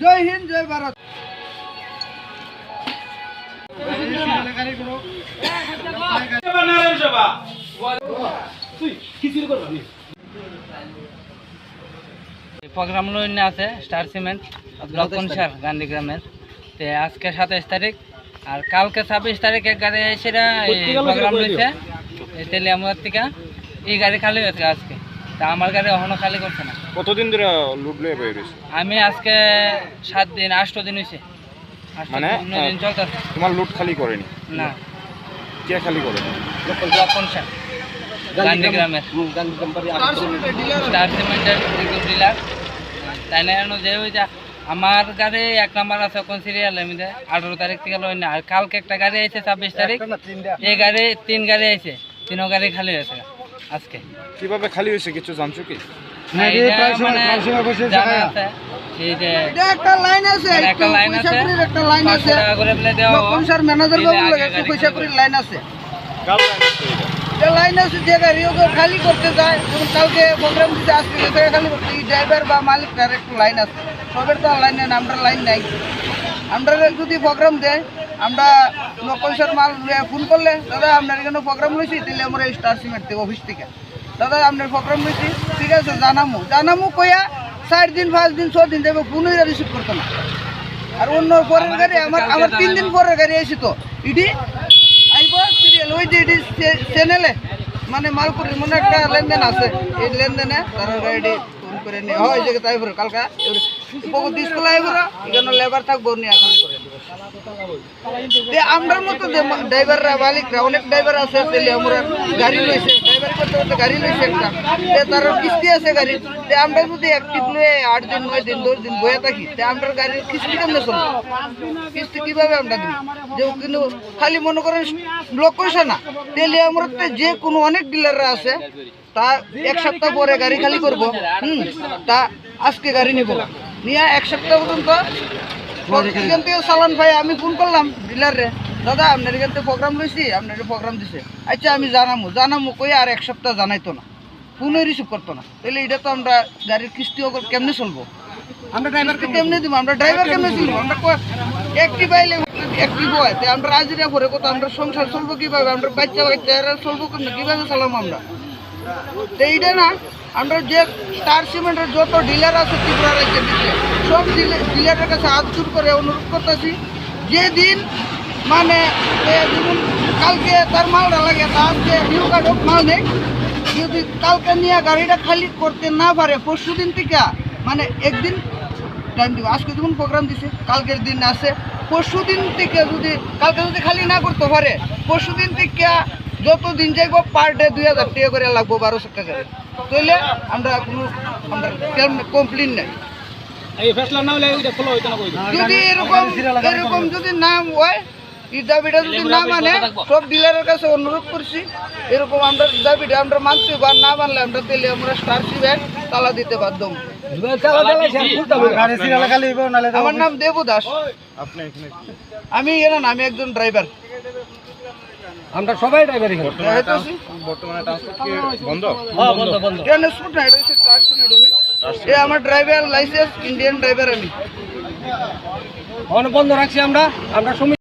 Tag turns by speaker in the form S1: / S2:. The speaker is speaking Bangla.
S1: জয় হিন্দ, জয় ভারত।
S2: প্রোগ্রাম লইনে আছে স্টার সিমেন্ট লক্ষণসার গান্ধীগ্রামের। তো আজকে 27 তারিখ আর কালকে 26 তারিখ এক গাড়ি এসে প্রোগ্রাম রয়েছে তেলিয়ামুড়ার থেকে। এই গাড়ি খালি হয়েছে আজকে, তা আমার গাড়ি এখনো খালি করছে না।
S3: কতদিন ধরে লুট লয়ে বেরিয়েছে?
S2: আমি আজকে 7 দিন 8 দিন হয়েছে, 8
S3: মানে
S2: 9 দিন চলতেছে।
S3: তোমার লুট খালি করেনি?
S2: না,
S3: কে খালি করে?
S2: লক্ষণসার গান্ধীগ্রামের স্টার সিমেন্টের ডিলার। তাই না যে ওই যে আমার গাড়ি 1 নাম্বার আছে কোন সিরিয়ালের মধ্যে 18 তারিখ থেকে লই না। আর কালকে একটা গাড়ি আইছে 26 তারিখ, এই গাড়ি 3 গাড়ি আইছে, 3 গাড়ি খালি হয়েছে আজকে।
S3: কিভাবে খালি হয়েছে কিছু জানছো কি?
S1: একটা লাইন আছে,
S2: একটা লাইন আছে,
S1: একটা লাইন আছে, লক্ষণসার ম্যানেজার বাবু লাগে একটু পয়সা করে লাইন আছে। যে লাইন আছে যে গাড়ি ওকে খালি করতে যায়, যেমন কালকে প্রোগ্রাম দিতে আসতে গেছে খালি করতে, ড্রাইভার বা মালিক তার একটু লাইন আছে। সবের তো লাইন নেই, আমরা লাইন নাই। আমরা যদি প্রোগ্রাম দেয়, আমরা লক্ষণসার মাল ফোন করলে, দাদা আপনার এখানে প্রোগ্রাম লইছি, তাহলে আমরা স্টার সিমেন্ট থেকে অফিস থেকে, দাদা আপনার প্রোগ্রাম লইছি, ঠিক আছে জানামু কইয়া 4 দিন 5 দিন 6 দিন যাবে, ফোনই রিসিভ করতো না। আর অন্য পরের গাড়ি আমার 3 দিন পরের গাড়ি আইসি, তো ইডি আইব সিরিয়াল ওই যে ইডি চ্যানেলে মানে মালপুরের মনে একটা লেনদেন আছে, এই লেনদেনে তারা গাড়ি ফোন করে নিয়ে হয় যে তাই করে কালকা স্কুল আইব, এখানে লেবার থাকবো নিয়ে খালি করে আমরার মতো ড্রাইভাররা মালিকরা অনেক ড্রাইভার আছে, আমরা গাড়ি লইছে, ড্রাইভার করতে করতে গাড়ি লইছে একটা, তার কিস্তি আছে গাড়ি। আমরা যদি অ্যাক্টিভ লয়ে 8 দিন 9 দিন 10 দিন বয়ে থাকি, আমরা গাড়ির কিস্তি কেমনে চলবে? কিস্তি কিভাবে আমরা দিই? যে কিন্তু খালি মনে করেন লক্ষণসা না, তেলিয়ামুড়াতে যে কোনো অনেক ডিলাররা আছে, তা 1 সপ্তাহ পরে গাড়ি খালি করবো, তা আজকে গাড়ি নিব নিয়ে 1 সপ্তাহ পর্যন্ত এখান থেকে চালান ভাই। আমি ফোন করলাম ডিলারে, দাদা আপনার এখান থেকে প্রোগ্রাম লইছি, আপনার প্রোগ্রাম দিছে, আচ্ছা আমি জানামু কই আর 1 সপ্তাহ জানাইতো না, ফোনই রিসিভ করতো না। তাহলে এটা তো আমরা গাড়ির কিস্তি কেমনে চলবো? আমরা ড্রাইভারকে কেমনে দিব? আমরা ড্রাইভার কেমনে চলবো? আমরা একটি পাইলে একটি হয়, আমরা হাজিরা করে কত, আমরা সংসার চলবো কিভাবে? আমরা বাচ্চা চলবো কেমনে, কিভাবে চালাবো আমরা? তো এইটা না, আমরা যে স্টার সিমেন্টের যত ডিলার আছে ত্রিপুরা রাজ্যের দিকে, সব ডিলারের কাছে হাত জোর করে অনুরোধ করতেছি, যেদিন মানে যেমন কালকে তার মালটা লাগে, আজকে নিউ কার্ড মাল নেই, যদি কালকে নিয়ে গাড়িটা খালি করতে না পারে, পরশু দিন থেকে মানে একদিন টাইম দিব। আজকে যেমন প্রোগ্রাম দিছে, কালকের দিন আছে, পরশু দিন থেকে যদি কালকে যদি খালি না করতে পারে, পরশু দিন থেকে যত দিন যাইব পার ডে 2000 টাকা করে লাগবো, 1200 টাকা করে। তাহলে আমরা কোনো কমপ্লেন নাই। যদি এরকম যদি নাম হয়, এই দাবিটা যদি না মানে, সব ডিলারের কাছে অনুরোধ করছি, এরকম আমরা দাবিটা আমরা মানতে বা না মানলে আমরা তেলে আমরা স্টার সিমেন্ট তালা দিতে বাধ্য। আমার নাম দেবু দাস, আমি আমি একজন ড্রাইভার।
S2: আমরা সবাই ড্রাইভার।
S3: বর্তমানে ট্রান্সপোর্ট কি বন্ধ?
S2: বন্ধ।
S1: ট্রান্সপোর্ট না, এটা হচ্ছে স্টার সিমেন্ট অফিস। আমার ড্রাইভার লাইসেন্স ইন্ডিয়ান ড্রাইভার। আমি
S2: বন্ধ রাখছি আমরা